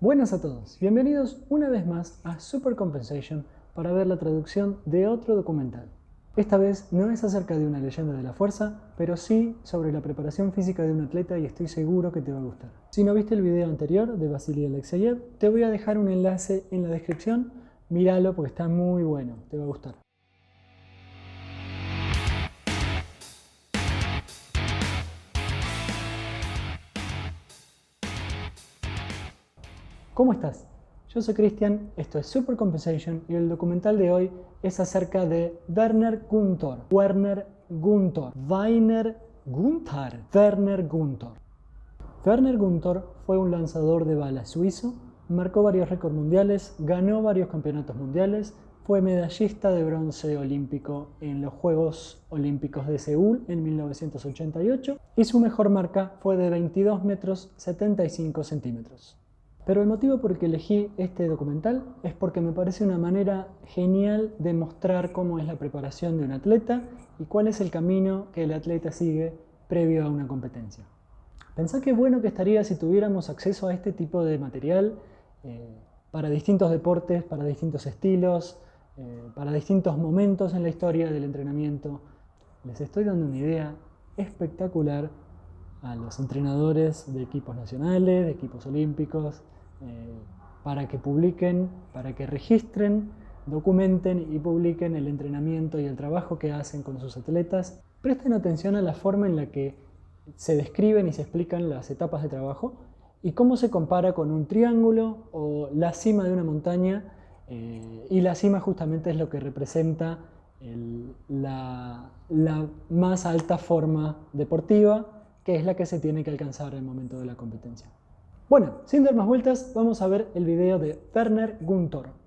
Buenas a todos, bienvenidos una vez más a Super Compensation para ver la traducción de otro documental. Esta vez no es acerca de una leyenda de la fuerza, pero sí sobre la preparación física de un atleta y estoy seguro que te va a gustar. Si no viste el video anterior de Vasily Alexeyev, te voy a dejar un enlace en la descripción, míralo porque está muy bueno, te va a gustar. ¿Cómo estás? Yo soy Cristian, esto es Super Compensation y el documental de hoy es acerca de Werner Guntor. Werner Guntor. Werner Guntor. Werner Guntor fue un lanzador de balas suizo, marcó varios récords mundiales, ganó varios campeonatos mundiales, fue medallista de bronce olímpico en los Juegos Olímpicos de Seúl en 1988 y su mejor marca fue de 22 metros 75 centímetros. Pero el motivo por el que elegí este documental es porque me parece una manera genial de mostrar cómo es la preparación de un atleta y cuál es el camino que el atleta sigue previo a una competencia. Pensá qué bueno que estaría si tuviéramos acceso a este tipo de material para distintos deportes, para distintos estilos, para distintos momentos en la historia del entrenamiento. Les estoy dando una idea espectacular a los entrenadores de equipos nacionales, de equipos olímpicos, para que publiquen, para que registren, documenten y publiquen el entrenamiento y el trabajo que hacen con sus atletas. Presten atención a la forma en la que se describen y se explican las etapas de trabajo y cómo se compara con un triángulo o la cima de una montaña, y la cima justamente es lo que representa la más alta forma deportiva, que es la que se tiene que alcanzar en el momento de la competencia. Bueno, sin dar más vueltas, vamos a ver el video de Werner Guntor.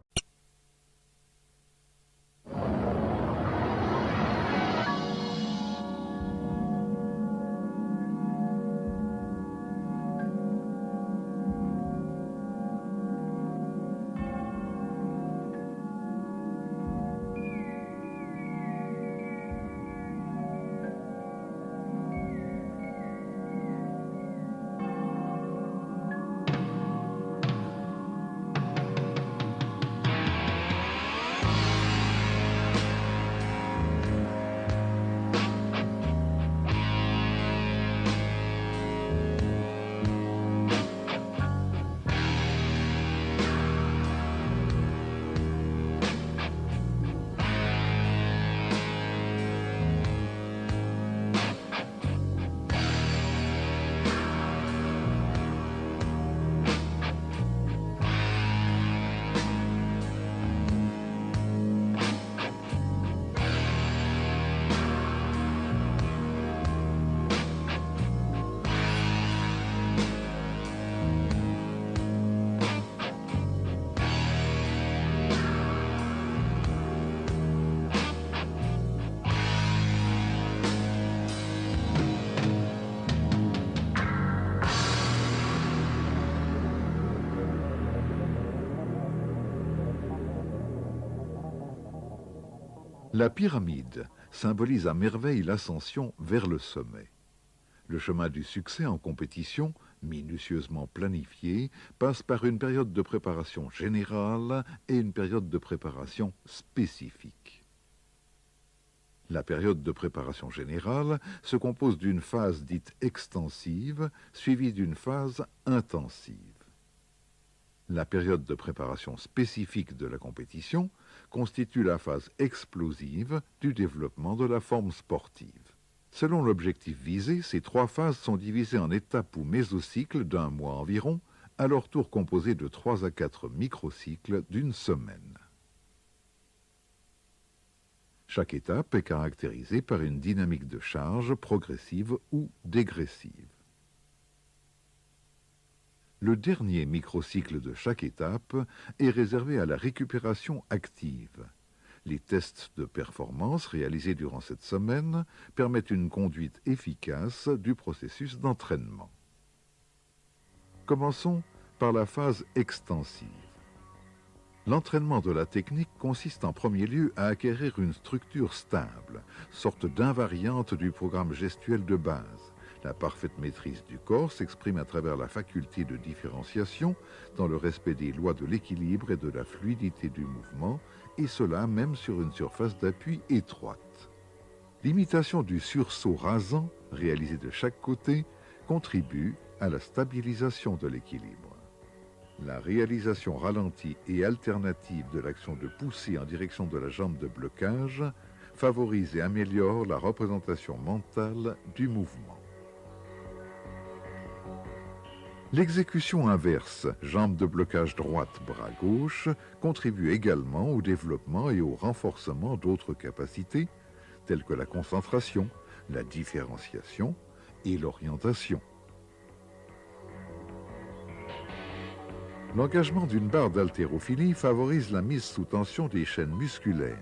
La pyramide symbolise à merveille l'ascension vers le sommet. Le chemin du succès en compétition, minutieusement planifié, passe par une période de préparation générale et une période de préparation spécifique. La période de préparation générale se compose d'une phase dite extensive, suivie d'une phase intensive. La période de préparation spécifique de la compétition constitue la phase explosive du développement de la forme sportive. Selon l'objectif visé, ces trois phases sont divisées en étapes ou mésocycles d'un mois environ, à leur tour composés de 3 à 4 microcycles d'une semaine. Chaque étape est caractérisée par une dynamique de charge progressive ou dégressive. Le dernier microcycle de chaque étape est réservé à la récupération active. Les tests de performance réalisés durant cette semaine permettent une conduite efficace du processus d'entraînement. Commençons par la phase extensive. L'entraînement de la technique consiste en premier lieu à acquérir une structure stable, sorte d'invariante du programme gestuel de base. La parfaite maîtrise du corps s'exprime à travers la faculté de différenciation dans le respect des lois de l'équilibre et de la fluidité du mouvement, et cela même sur une surface d'appui étroite. L'imitation du sursaut rasant, réalisé de chaque côté, contribue à la stabilisation de l'équilibre. La réalisation ralentie et alternative de l'action de poussée en direction de la jambe de blocage favorise et améliore la représentation mentale du mouvement. L'exécution inverse, jambe de blocage droite, bras gauche, contribue également au développement et au renforcement d'autres capacités, telles que la concentration, la différenciation et l'orientation. L'engagement d'une barre d'haltérophilie favorise la mise sous tension des chaînes musculaires.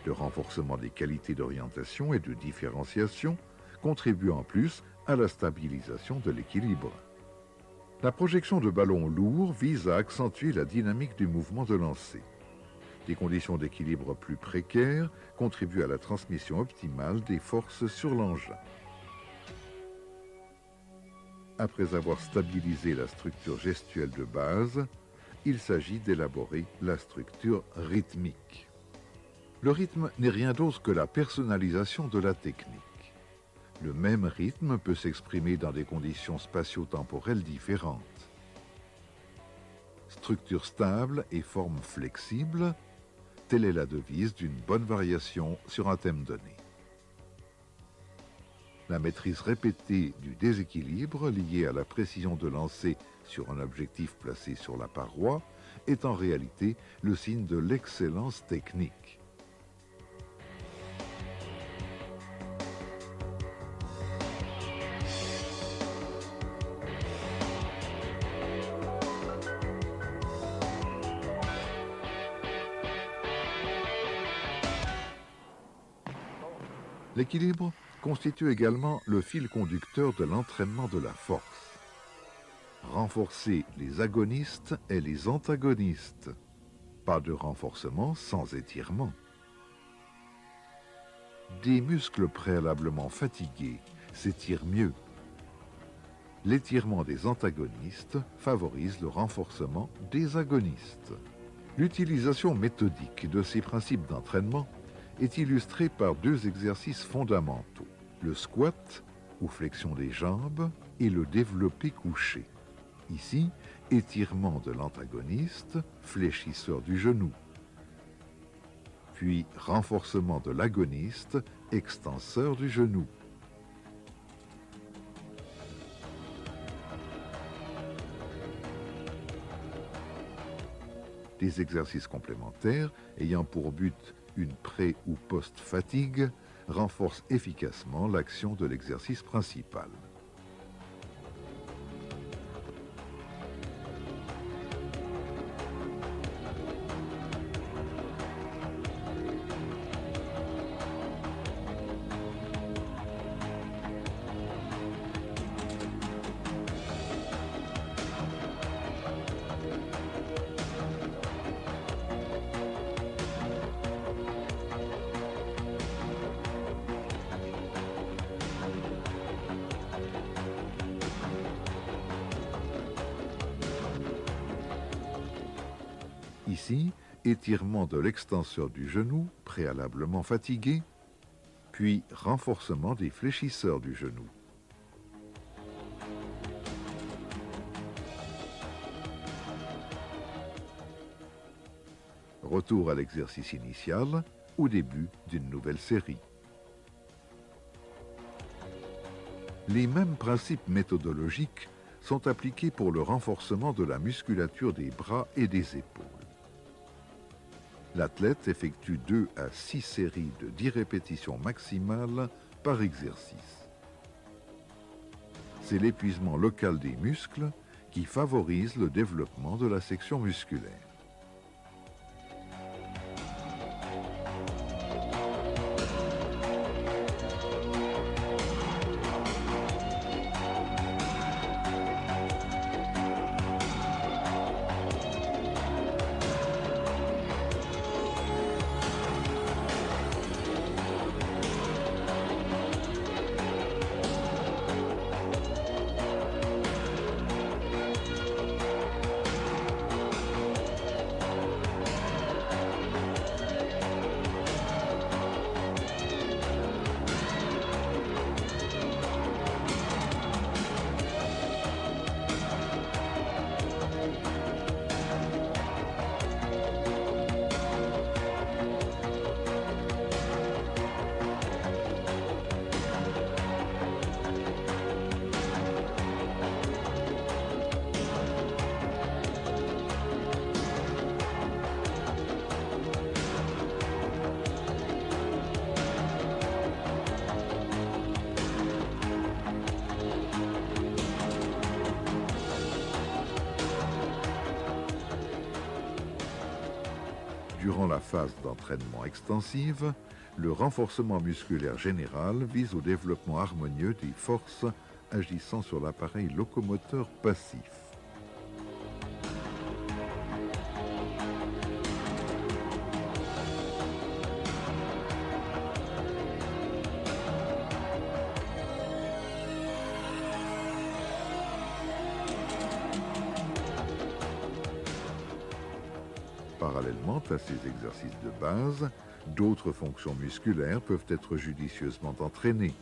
Le renforcement des qualités d'orientation et de différenciation contribue en plus à la stabilisation de l'équilibre. La projection de ballons lourds vise à accentuer la dynamique du mouvement de lancer. Des conditions d'équilibre plus précaires contribuent à la transmission optimale des forces sur l'engin. Après avoir stabilisé la structure gestuelle de base, il s'agit d'élaborer la structure rythmique. Le rythme n'est rien d'autre que la personnalisation de la technique. Le même rythme peut s'exprimer dans des conditions spatio-temporelles différentes. Structure stable et forme flexible, telle est la devise d'une bonne variation sur un thème donné. La maîtrise répétée du déséquilibre lié à la précision de lancer sur un objectif placé sur la paroi est en réalité le signe de l'excellence technique. L'équilibre constitue également le fil conducteur de l'entraînement de la force. Renforcer les agonistes et les antagonistes. Pas de renforcement sans étirement. Des muscles préalablement fatigués s'étirent mieux. L'étirement des antagonistes favorise le renforcement des agonistes. L'utilisation méthodique de ces principes d'entraînement est illustré par deux exercices fondamentaux, le squat, ou flexion des jambes, et le développé couché. Ici, étirement de l'antagoniste, fléchisseur du genou. Puis renforcement de l'agoniste, extenseur du genou. Des exercices complémentaires ayant pour but une pré- ou post-fatigue renforcent efficacement l'action de l'exercice principal. Ici, étirement de l'extenseur du genou, préalablement fatigué, puis renforcement des fléchisseurs du genou. Retour à l'exercice initial au début d'une nouvelle série. Les mêmes principes méthodologiques sont appliqués pour le renforcement de la musculature des bras et des épaules. L'athlète effectue 2 à 6 séries de 10 répétitions maximales par exercice. C'est l'épuisement local des muscles qui favorise le développement de la section musculaire. Durant la phase d'entraînement extensive, le renforcement musculaire général vise au développement harmonieux des forces agissant sur l'appareil locomoteur passif. Parallèlement à ces exercices de base, d'autres fonctions musculaires peuvent être judicieusement entraînées.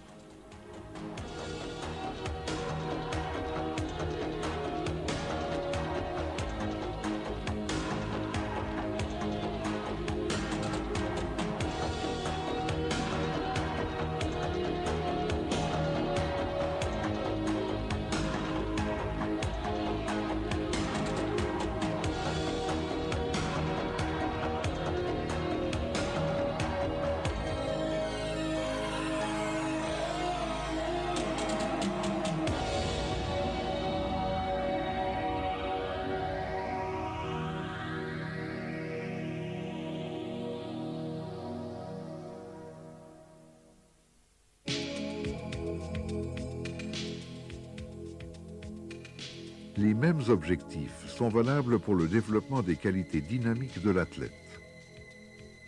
Les mêmes objectifs sont valables pour le développement des qualités dynamiques de l'athlète.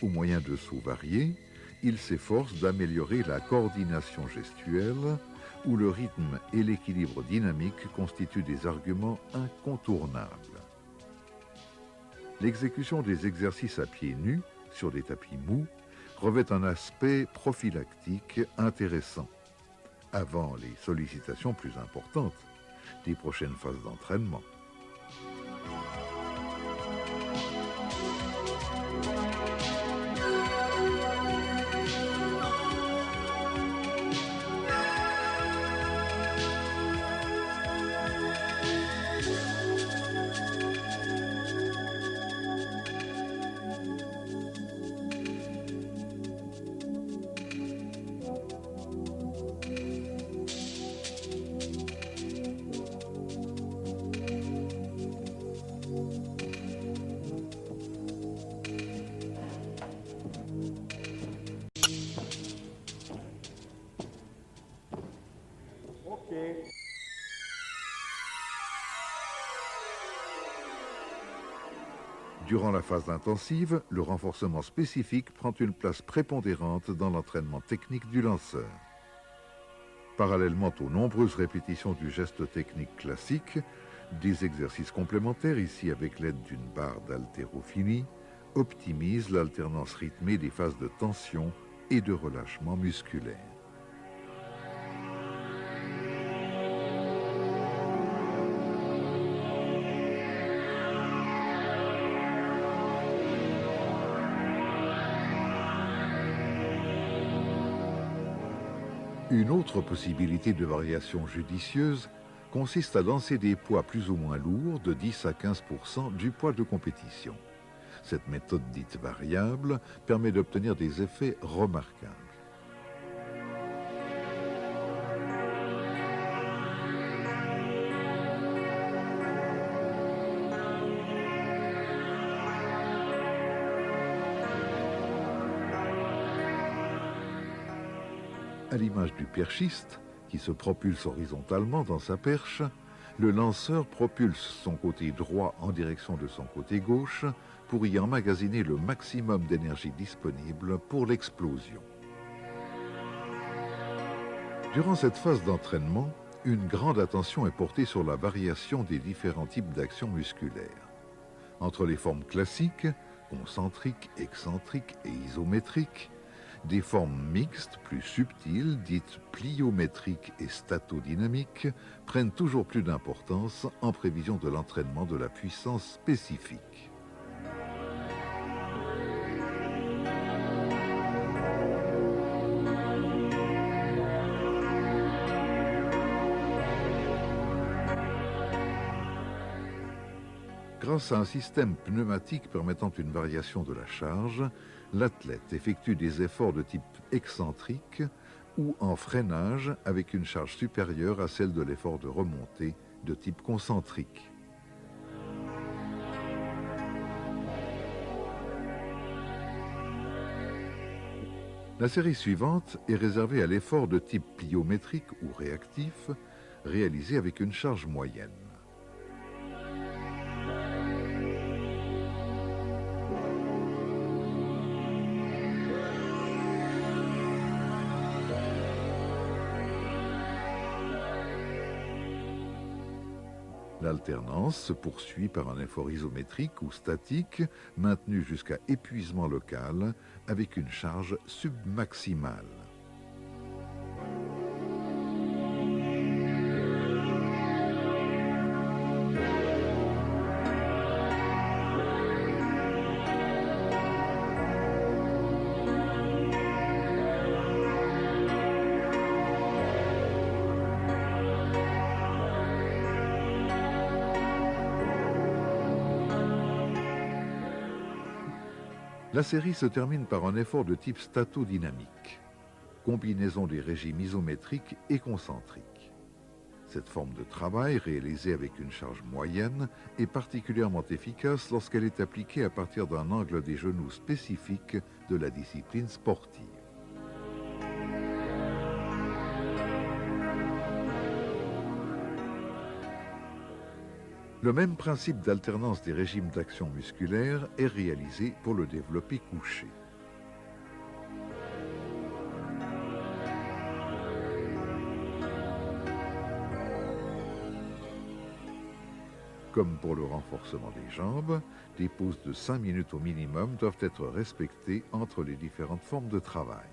Au moyen de sauts variés, il s'efforce d'améliorer la coordination gestuelle, où le rythme et l'équilibre dynamique constituent des arguments incontournables. L'exécution des exercices à pieds nus, sur des tapis mous, revêt un aspect prophylactique intéressant, avant les sollicitations plus importantes des prochaines phases d'entraînement. Durant la phase intensive, le renforcement spécifique prend une place prépondérante dans l'entraînement technique du lanceur. Parallèlement aux nombreuses répétitions du geste technique classique, des exercices complémentaires, ici avec l'aide d'une barre d'haltérophilie, optimisent l'alternance rythmée des phases de tension et de relâchement musculaire. Une autre possibilité de variation judicieuse consiste à lancer des poids plus ou moins lourds de 10 à 15% du poids de compétition. Cette méthode dite variable permet d'obtenir des effets remarquables. À l'image du perchiste, qui se propulse horizontalement dans sa perche, le lanceur propulse son côté droit en direction de son côté gauche pour y emmagasiner le maximum d'énergie disponible pour l'explosion. Durant cette phase d'entraînement, une grande attention est portée sur la variation des différents types d'actions musculaires. Entre les formes classiques, concentriques, excentriques et isométriques, des formes mixtes plus subtiles, dites pliométriques et statodynamiques, prennent toujours plus d'importance en prévision de l'entraînement de la puissance spécifique. Grâce à un système pneumatique permettant une variation de la charge, l'athlète effectue des efforts de type excentrique ou en freinage avec une charge supérieure à celle de l'effort de remontée de type concentrique. La série suivante est réservée à l'effort de type pliométrique ou réactif, réalisé avec une charge moyenne. L'alternance se poursuit par un effort isométrique ou statique, maintenu jusqu'à épuisement local, avec une charge submaximale. La série se termine par un effort de type statodynamique, combinaison des régimes isométriques et concentriques. Cette forme de travail, réalisée avec une charge moyenne, est particulièrement efficace lorsqu'elle est appliquée à partir d'un angle des genoux spécifique de la discipline sportive. Le même principe d'alternance des régimes d'action musculaire est réalisé pour le développé couché. Comme pour le renforcement des jambes, des pauses de 5 minutes au minimum doivent être respectées entre les différentes formes de travail.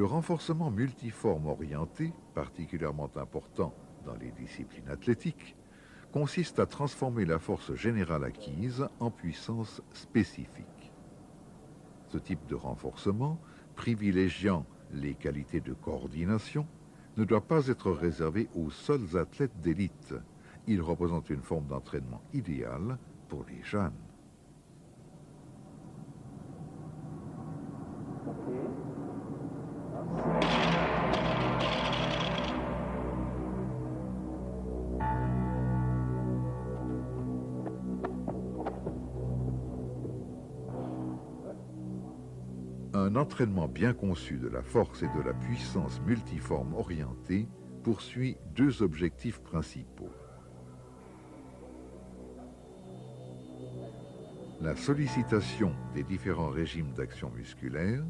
Le renforcement multiforme orienté, particulièrement important dans les disciplines athlétiques, consiste à transformer la force générale acquise en puissance spécifique. Ce type de renforcement, privilégiant les qualités de coordination, ne doit pas être réservé aux seuls athlètes d'élite. Il représente une forme d'entraînement idéale pour les jeunes. Un entraînement bien conçu de la force et de la puissance multiforme orientée poursuit deux objectifs principaux. La sollicitation des différents régimes d'action musculaire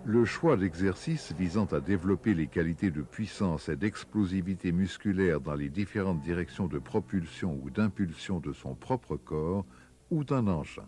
le choix d'exercices visant à développer les qualités de puissance et d'explosivité musculaire dans les différentes directions de propulsion ou d'impulsion de son propre corps ou d'un engin.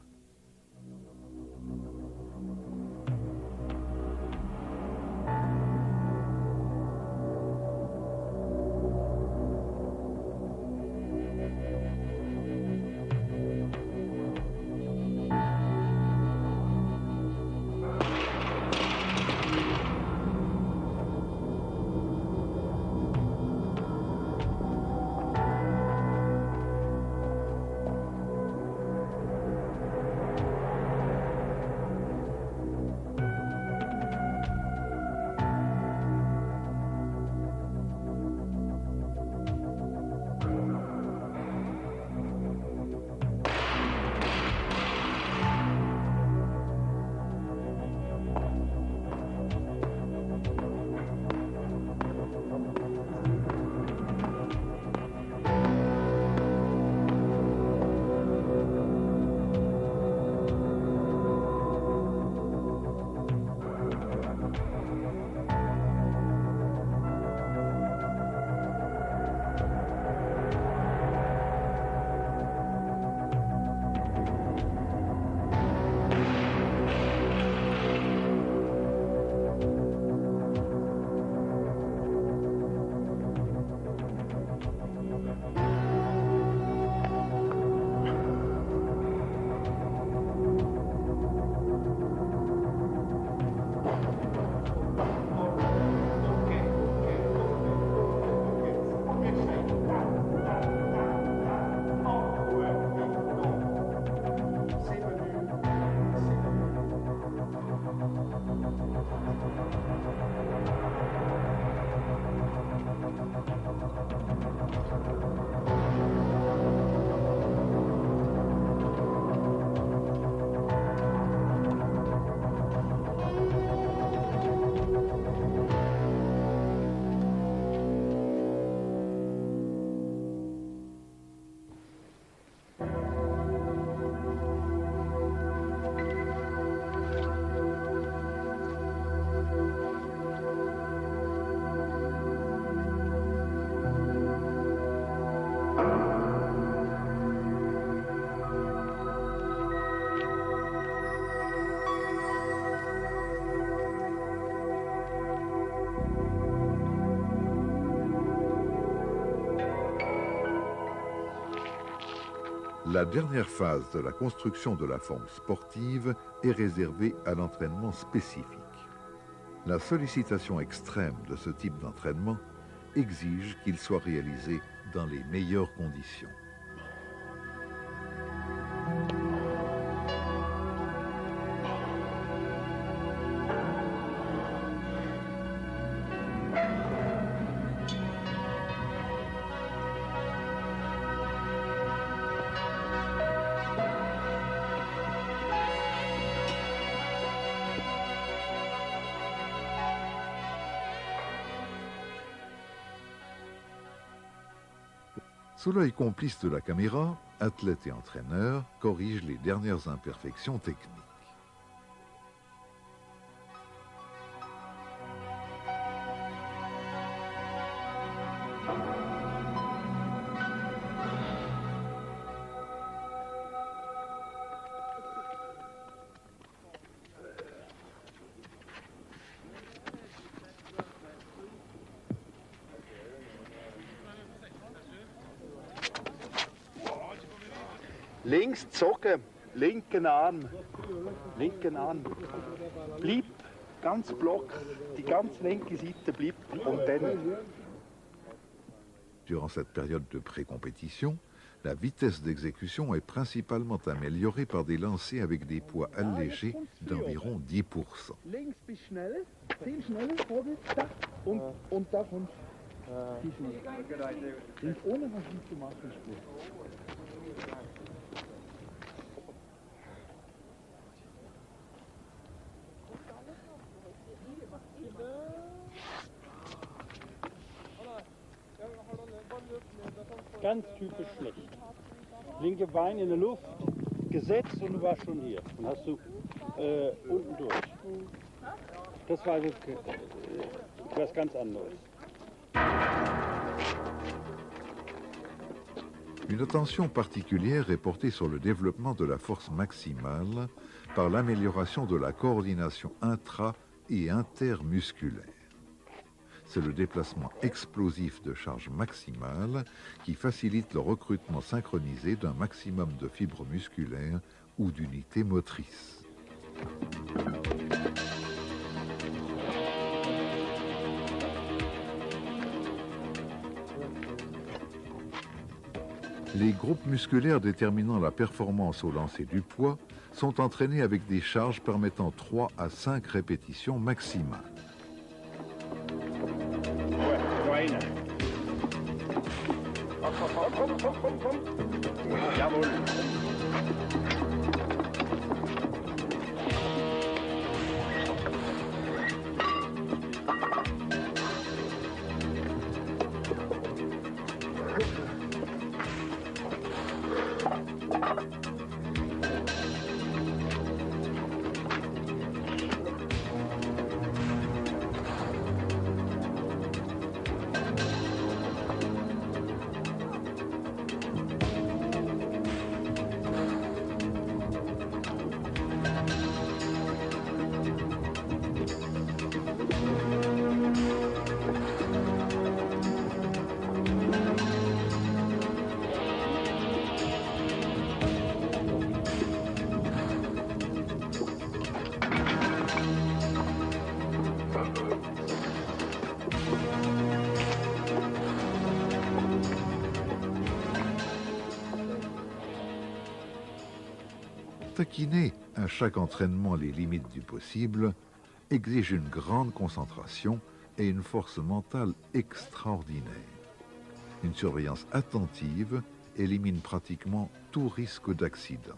La dernière phase de la construction de la forme sportive est réservée à l'entraînement spécifique. La sollicitation extrême de ce type d'entraînement exige qu'il soit réalisé dans les meilleures conditions. Sous l'œil complice de la caméra, athlètes et entraîneurs corrigent les dernières imperfections techniques. Links zogen, linken Arm, blieb ganz block, die ganz linke Seite blieb und dann. Durant cette période de pré-compétition, la vitesse d'exécution est principalement améliorée par des lancers avec des poids allégés d'environ 10%. Links bist schnell, viel schneller, vorwärts, da, und da kommst du schnell. Und ohne was du machen musst. Ganz typisch schlecht. Linke Bein in der Luft, gesetzt und du warst schon hier. Dann hast du unten durch. Das war was ganz anderes. Une attention particulière est portée sur le développement de la force maximale par l'amélioration de la coordination intra- et intermusculaire. C'est le déplacement explosif de charge maximale qui facilite le recrutement synchronisé d'un maximum de fibres musculaires ou d'unités motrices. Les groupes musculaires déterminant la performance au lancer du poids sont entraînés avec des charges permettant 3 à 5 répétitions maximales. Jawohl. Taquiner à chaque entraînement les limites du possible exige une grande concentration et une force mentale extraordinaire. Une surveillance attentive élimine pratiquement tout risque d'accident.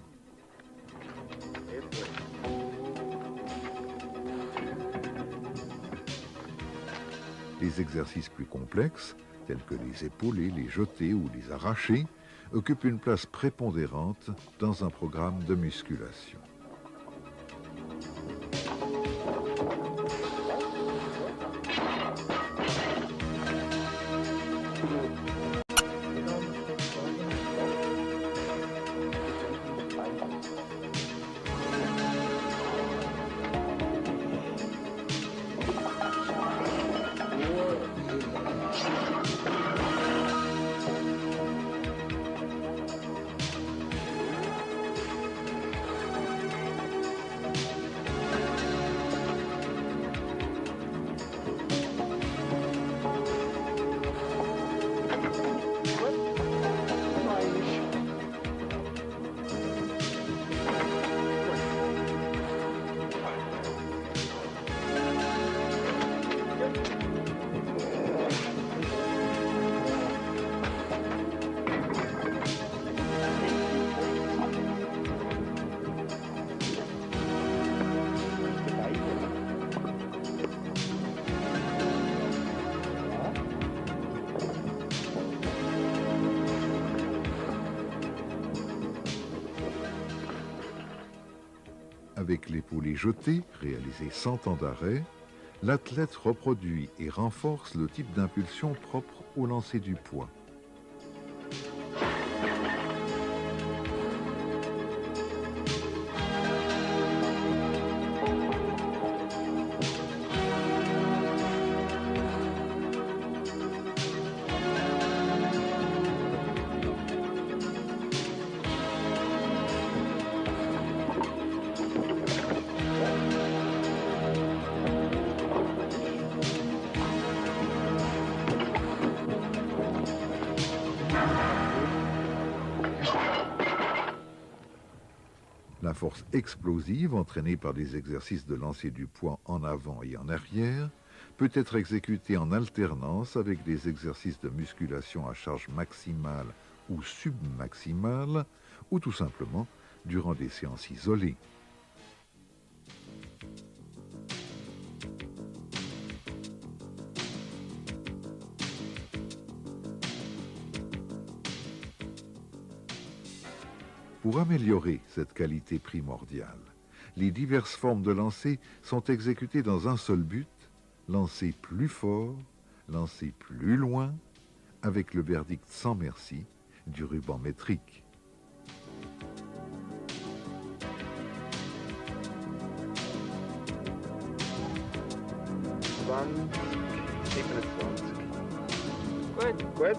Les exercices plus complexes, tels que les épaulés, les jetés ou les arrachés, occupent une place prépondérante dans un programme de musculation. Avec l'épaulé jeté, réalisé sans temps d'arrêt, l'athlète reproduit et renforce le type d'impulsion propre au lancer du poids. La force explosive, entraînée par des exercices de lancer du poids en avant et en arrière, peut être exécutée en alternance avec des exercices de musculation à charge maximale ou submaximale, ou tout simplement durant des séances isolées. Pour améliorer cette qualité primordiale, les diverses formes de lancer sont exécutées dans un seul but, lancer plus fort, lancer plus loin, avec le verdict sans merci du ruban métrique. Gut.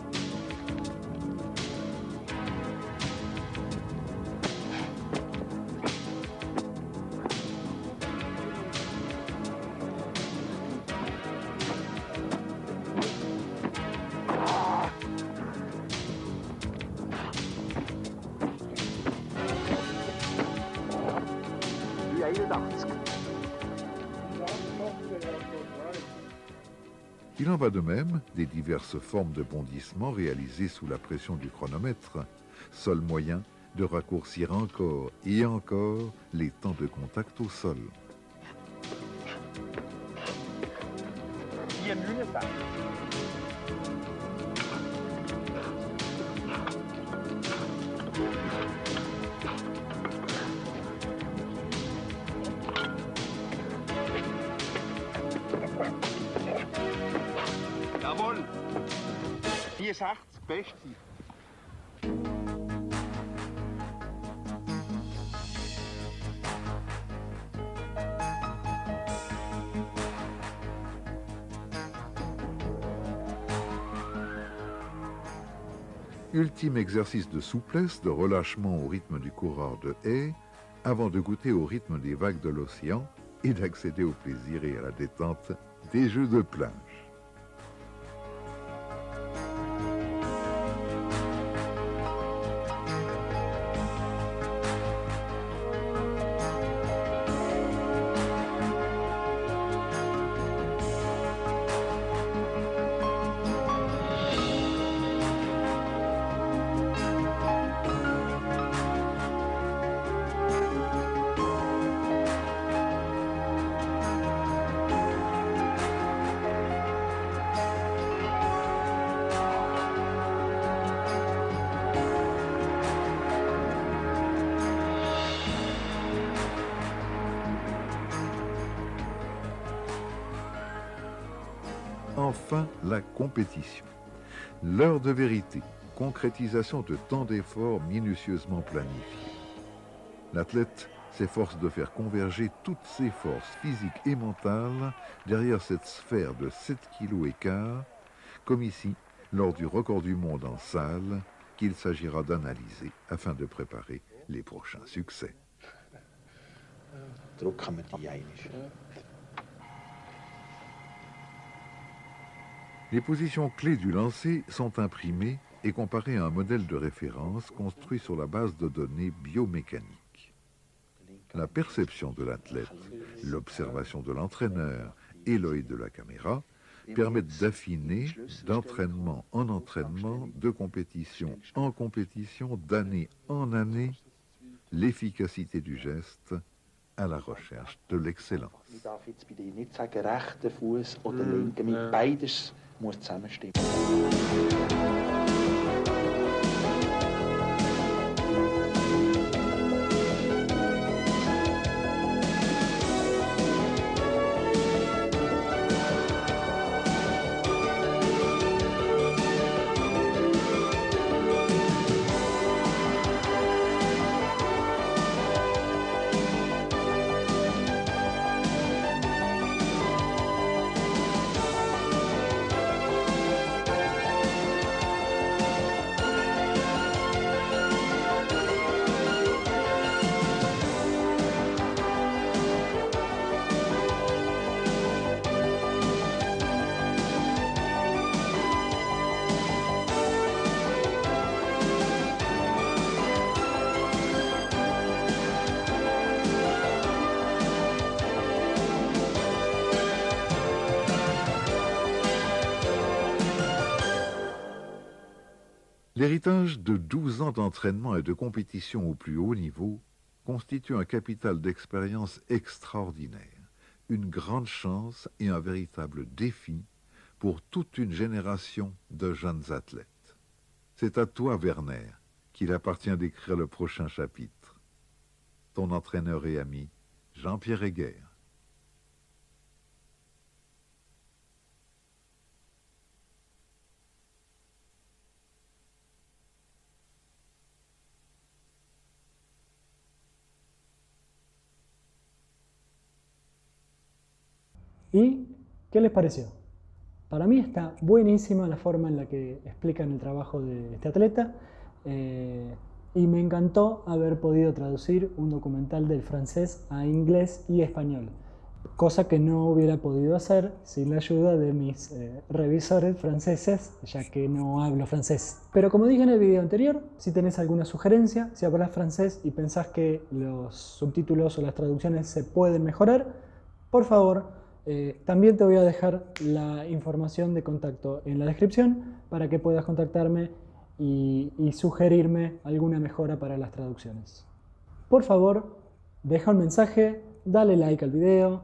Il en va de même des diverses formes de bondissement réalisées sous la pression du chronomètre, seul moyen de raccourcir encore et encore les temps de contact au sol. Jawohl. 64, beste. Ultime exercice de souplesse, de relâchement au rythme du coureur de haie, avant de goûter au rythme des vagues de l'océan et d'accéder au plaisir et à la détente des jeux de plage. Enfin, la compétition. L'heure de vérité, concrétisation de tant d'efforts minutieusement planifiés. L'athlète s'efforce de faire converger toutes ses forces physiques et mentales derrière cette sphère de 7 kg et quart, comme ici, lors du record du monde en salle, qu'il s'agira d'analyser afin de préparer les prochains succès. Les positions clés du lancer sont imprimées et comparées à un modèle de référence construit sur la base de données biomécaniques. La perception de l'athlète, l'observation de l'entraîneur et l'œil de la caméra permettent d'affiner, d'entraînement en entraînement, de compétition en compétition, d'année en année, l'efficacité du geste à la recherche de l'excellence. Muss zusammenstimmen. L'héritage de 12 ans d'entraînement et de compétition au plus haut niveau constitue un capital d'expérience extraordinaire, une grande chance et un véritable défi pour toute une génération de jeunes athlètes. C'est à toi, Werner, qu'il appartient d'écrire le prochain chapitre. Ton entraîneur et ami, Jean-Pierre Heger. ¿Y qué les pareció? Para mí está buenísima la forma en la que explican el trabajo de este atleta y me encantó haber podido traducir un documental del francés a inglés y español, cosa que no hubiera podido hacer sin la ayuda de mis revisores franceses, ya que no hablo francés. Pero como dije en el video anterior, si tenés alguna sugerencia, si hablas francés y pensás que los subtítulos o las traducciones se pueden mejorar, por favor, también te voy a dejar la información de contacto en la descripción para que puedas contactarme y sugerirme alguna mejora para las traducciones. Por favor, deja un mensaje, dale like al video,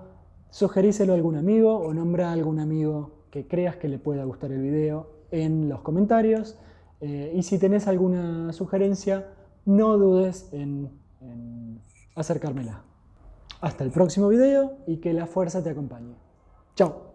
sugeríselo a algún amigo o nombra a algún amigo que creas que le pueda gustar el video en los comentarios. Y si tenés alguna sugerencia, no dudes en acercármela. Hasta el próximo video y que la fuerza te acompañe. Chao.